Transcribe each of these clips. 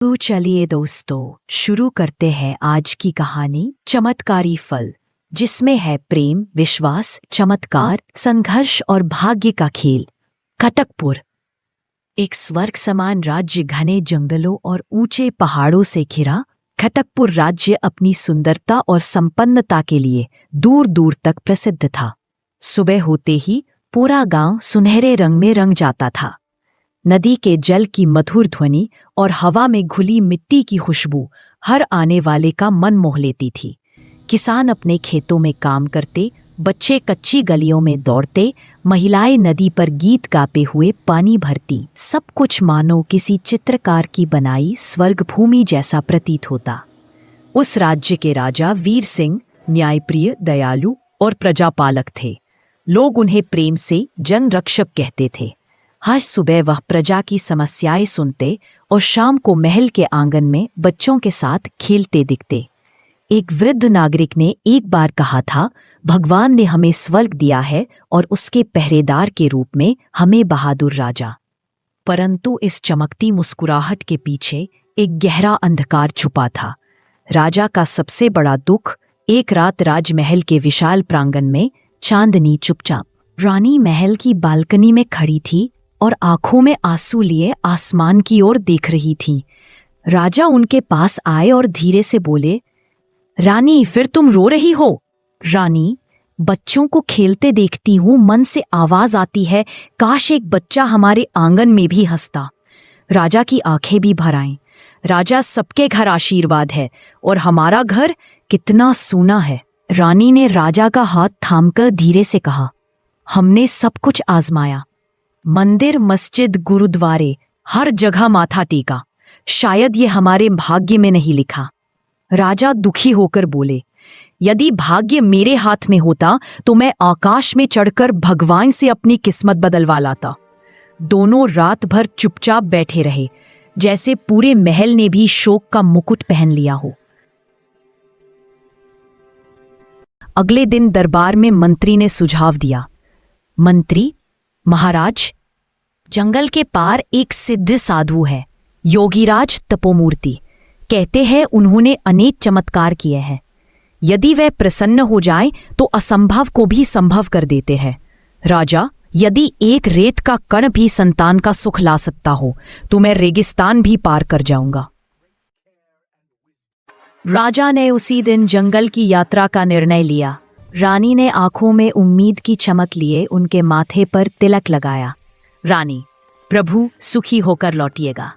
तो चलिए दोस्तों, शुरू करते हैं आज की कहानी चमत्कारी फल, जिसमें है प्रेम, विश्वास, चमत्कार, संघर्ष और भाग्य का खेल। कटकपुर एक स्वर्ग समान राज्य घने जंगलों और ऊंचे पहाड़ों से घिरा। खटकपुर राज्य अपनी सुंदरता और संपन्नता के लिए दूर दूर तक प्रसिद्ध था। सुबह होते ही पूरा गांव सुनहरे रंग में रंग जाता था। नदी के जल की मधुर ध्वनि और हवा में घुली मिट्टी की खुशबू हर आने वाले का मन मोह लेती थी। किसान अपने खेतों में काम करते, बच्चे कच्ची गलियों में दौड़ते, महिलाएं नदी पर गीत गाते हुए पानी भरती। सब कुछ मानो किसी चित्रकार की बनाई स्वर्ग भूमि जैसा प्रतीत होता। उस राज्य के राजा वीर सिंह न्यायप्रिय, दयालु और प्रजापालक थे। लोग उन्हें प्रेम से जन रक्षक कहते थे। हर सुबह वह प्रजा की समस्याएं सुनते और शाम को महल के आंगन में बच्चों के साथ खेलते दिखते। एक वृद्ध नागरिक ने एक बार कहा था, भगवान ने हमें स्वर्ग दिया है और उसके पहरेदार के रूप में हमें बहादुर राजा। परंतु इस चमकती मुस्कुराहट के पीछे एक गहरा अंधकार छुपा था। राजा का सबसे बड़ा दुख, एक रात राजमहल के विशाल प्रांगण में चांदनी चुपचाप रानी महल की बालकनी में खड़ी थी और आंखों में आंसू लिए आसमान की ओर देख रही थी। राजा उनके पास आए और धीरे से बोले, रानी, फिर तुम रो रही हो? रानी, बच्चों को खेलते देखती हूं, मन से आवाज आती है, काश एक बच्चा हमारे आंगन में भी हंसता। राजा की आंखें भी भर आईं। राजा, सबके घर आशीर्वाद है और हमारा घर कितना सूना है। रानी ने राजा का हाथ थामकर धीरे से कहा, हमने सब कुछ आजमाया, मंदिर, मस्जिद, गुरुद्वारे, हर जगह माथा टेका, शायद ये हमारे भाग्य में नहीं लिखा। राजा दुखी होकर बोले, यदि भाग्य मेरे हाथ में होता तो मैं आकाश में चढ़कर भगवान से अपनी किस्मत बदलवा लाता। दोनों रात भर चुपचाप बैठे रहे, जैसे पूरे महल ने भी शोक का मुकुट पहन लिया हो। अगले दिन दरबार में मंत्री ने सुझाव दिया, मंत्री महाराज, जंगल के पार एक सिद्ध साधु है, योगीराज तपोमूर्ति। कहते हैं उन्होंने अनेक चमत्कार किए हैं। यदि वह प्रसन्न हो जाए तो असंभव को भी संभव कर देते हैं। राजा, यदि एक रेत का कण भी संतान का सुख ला सकता हो तो मैं रेगिस्तान भी पार कर जाऊंगा। राजा ने उसी दिन जंगल की यात्रा का निर्णय लिया। रानी ने आंखों में उम्मीद की चमक लिए उनके माथे पर तिलक लगाया। रानी, प्रभु सुखी होकर लौटिएगा।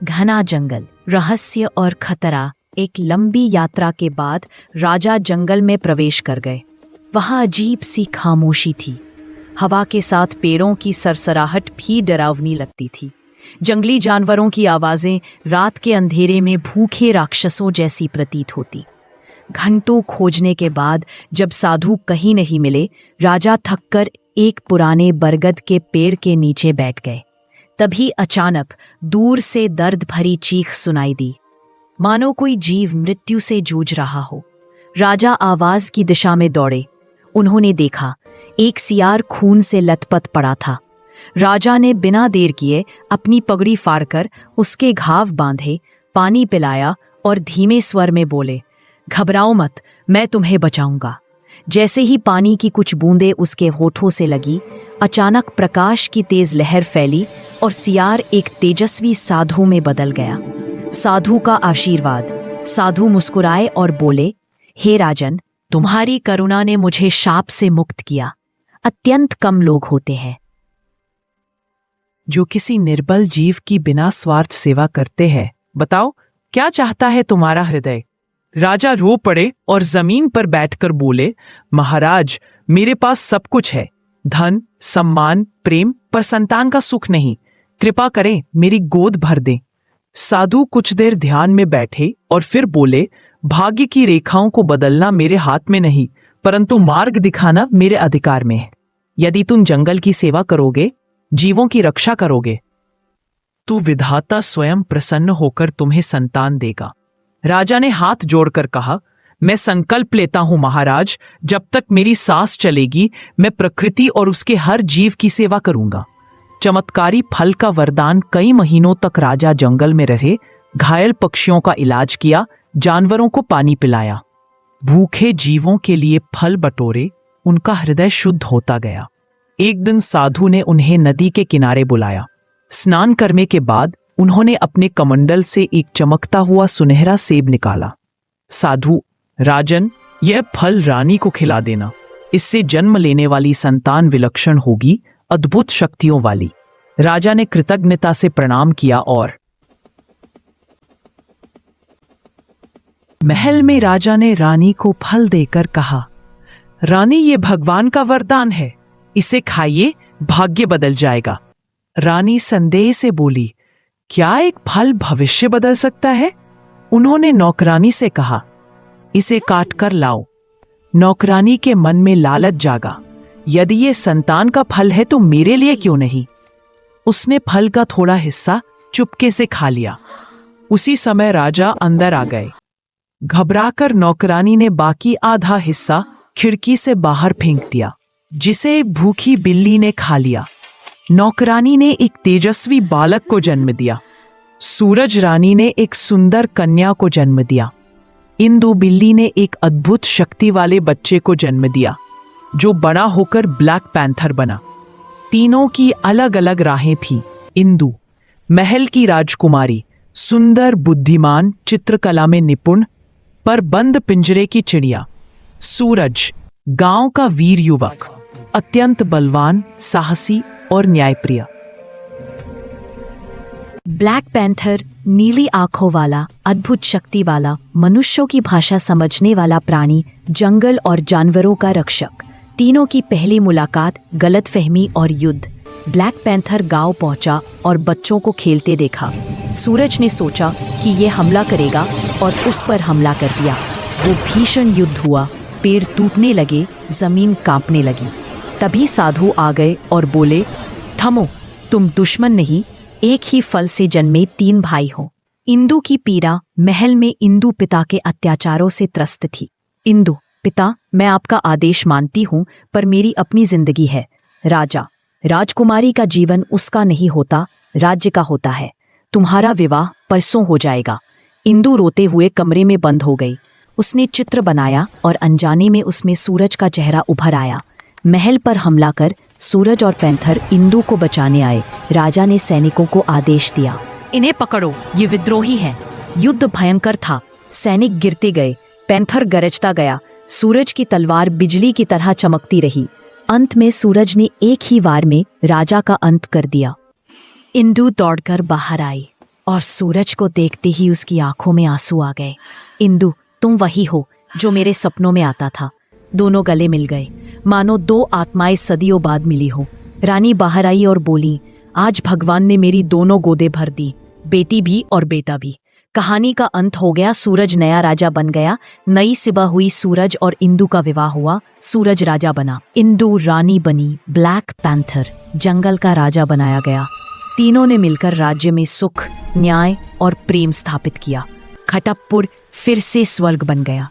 घना जंगल, रहस्य और खतरा। एक लंबी यात्रा के बाद राजा जंगल में प्रवेश कर गए। वहां अजीब सी खामोशी थी। हवा के साथ पेड़ों की सरसराहट भी डरावनी लगती थी। जंगली जानवरों की आवाजें रात के अंधेरे में भूखे राक्षसों जैसी प्रतीत होती। घंटों खोजने के बाद जब साधु कहीं नहीं मिले, राजा थककर एक पुराने बरगद के पेड़ के नीचे बैठ गए। तभी अचानक दूर से दर्द भरी चीख सुनाई दी, मानो कोई जीव मृत्यु से जूझ रहा हो। राजा आवाज की दिशा में दौड़े। उन्होंने देखा, एक सियार खून से लथपथ पड़ा था। राजा ने बिना देर किए अपनी पगड़ी फाड़कर उसके घाव बांधे, पानी पिलाया और धीमे स्वर में बोले, घबराओ मत, मैं तुम्हें बचाऊंगा। जैसे ही पानी की कुछ बूंदें उसके होठों से लगी, अचानक प्रकाश की तेज लहर फैली और सियार एक तेजस्वी साधु में बदल गया। साधु का आशीर्वाद। साधु मुस्कुराए और बोले, हे राजन, तुम्हारी करुणा ने मुझे शाप से मुक्त किया। अत्यंत कम लोग होते हैं जो किसी निर्बल जीव की बिना स्वार्थ सेवा करते हैं। बताओ, क्या चाहता है तुम्हारा हृदय? राजा रो पड़े और जमीन पर बैठकर बोले, महाराज, मेरे पास सब कुछ है, धन, सम्मान, प्रेम, पर संतान का सुख नहीं। कृपा करें, मेरी गोद भर दें। साधु कुछ देर ध्यान में बैठे और फिर बोले, भाग्य की रेखाओं को बदलना मेरे हाथ में नहीं, परंतु मार्ग दिखाना मेरे अधिकार में है। यदि तुम जंगल की सेवा करोगे, जीवों की रक्षा करोगे, तो विधाता स्वयं प्रसन्न होकर तुम्हें संतान देगा। राजा ने हाथ जोड़कर कहा, मैं संकल्प लेता हूं महाराज, जब तक मेरी सांस चलेगी मैं प्रकृति और उसके हर जीव की सेवा करूंगा। चमत्कारी फल का वरदान कई महीनों तक राजा जंगल में रहे, घायल पक्षियों का इलाज किया, जानवरों को पानी पिलाया, भूखे जीवों के लिए फल बटोरे। उनका हृदय शुद्ध होता गया। एक दिन साधु ने उन्हें नदी के किनारे बुलाया। स्नान करने के बाद उन्होंने अपने कमंडल से एक चमकता हुआ सुनहरा सेब निकाला। साधु, राजन, यह फल रानी को खिला देना। इससे जन्म लेने वाली संतान विलक्षण होगी, अद्भुत शक्तियों वाली। राजा ने कृतज्ञता से प्रणाम किया और महल में राजा ने रानी को फल देकर कहा, रानी, ये भगवान का वरदान है, इसे खाइए, भाग्य बदल जाएगा। रानी संदेह से बोली, क्या एक फल भविष्य बदल सकता है? उन्होंने नौकरानी से कहा, इसे काट कर लाओ। नौकरानी के मन में लालच जागा, यदि ये संतान का फल है तो मेरे लिए क्यों नहीं? उसने फल का थोड़ा हिस्सा चुपके से खा लिया। उसी समय राजा अंदर आ गए। घबराकर नौकरानी ने बाकी आधा हिस्सा खिड़की से बाहर फेंक दिया, जिसे एक भूखी बिल्ली ने खा लिया। नौकरानी ने एक तेजस्वी बालक को जन्म दिया। सूरज रानी ने एक सुंदर कन्या को जन्म दिया। इंदु बिल्ली ने एक अद्भुत शक्ति वाले बच्चे को जन्म दिया, जो बड़ा होकर ब्लैक पैंथर बना। तीनों की अलग अलग राहें थीं। इंदु, महल की राजकुमारी, सुंदर, बुद्धिमान, चित्रकला में निपुण, पर बंद पिंजरे की चिड़िया। सूरज, गांव का वीर युवक, अत्यंत बलवान, साहसी और न्यायप्रिय। ब्लैक पैंथर, नीली आंखों वाला, अद्भुत शक्ति वाला, मनुष्यों की भाषा समझने वाला प्राणी, जंगल और जानवरों का रक्षक। तीनों की पहली मुलाकात, गलतफहमी और युद्ध। ब्लैक पैंथर गांव पहुंचा और बच्चों को खेलते देखा। सूरज ने सोचा कि ये हमला करेगा और उस पर हमला कर दिया। वो भीषण युद्ध हुआ, पेड़ टूटने लगे, जमीन कांपने लगी। तभी साधु आ गए और बोले, थमो, तुम दुश्मन नहीं, एक ही फल से जन्मे 3 भाई हो। इंदु की पीड़ा महल में इंदु पिता के अत्याचारों से त्रस्त थी। इंदु, पिता, मैं आपका आदेश मानती हूँ, पर मेरी अपनी जिंदगी है। राजा, राजकुमारी का जीवन उसका नहीं होता, राज्य का होता है। तुम्हारा विवाह परसों हो जाएगा। इंदु रोते हुए कमरे में बंद हो गई। उसने चित्र बनाया और अनजाने में उसमें सूरज का चेहरा उभर आया। महल पर हमला कर सूरज और पैंथर इंदु को बचाने आए। राजा ने सैनिकों को आदेश दिया, इन्हें पकड़ो, ये विद्रोही हैं। युद्ध भयंकर था, सैनिक गिरते गए, पैंथर गरजता गया, सूरज की तलवार बिजली की तरह चमकती रही। अंत में सूरज ने एक ही वार में राजा का अंत कर दिया। इंदु दौड़कर बाहर आई और सूरज को देखते ही उसकी आंखों में आंसू आ गए। इंदु, तुम वही हो जो मेरे सपनों में आता था। दोनों गले मिल गए, मानो 2 आत्माएं सदियों बाद मिली हो। रानी बाहर आई और बोली, आज भगवान ने मेरी दोनों गोदें भर दी, बेटी भी और बेटा भी। कहानी का अंत हो गया, सूरज नया राजा बन गया। नई सिबा हुई, सूरज और इंदु का विवाह हुआ, सूरज राजा बना, इंदु रानी बनी। ब्लैक पैंथर जंगल का राजा बनाया गया। तीनों ने मिलकर राज्य में सुख, न्याय और प्रेम स्थापित किया। खटकपुर फिर से स्वर्ग बन गया।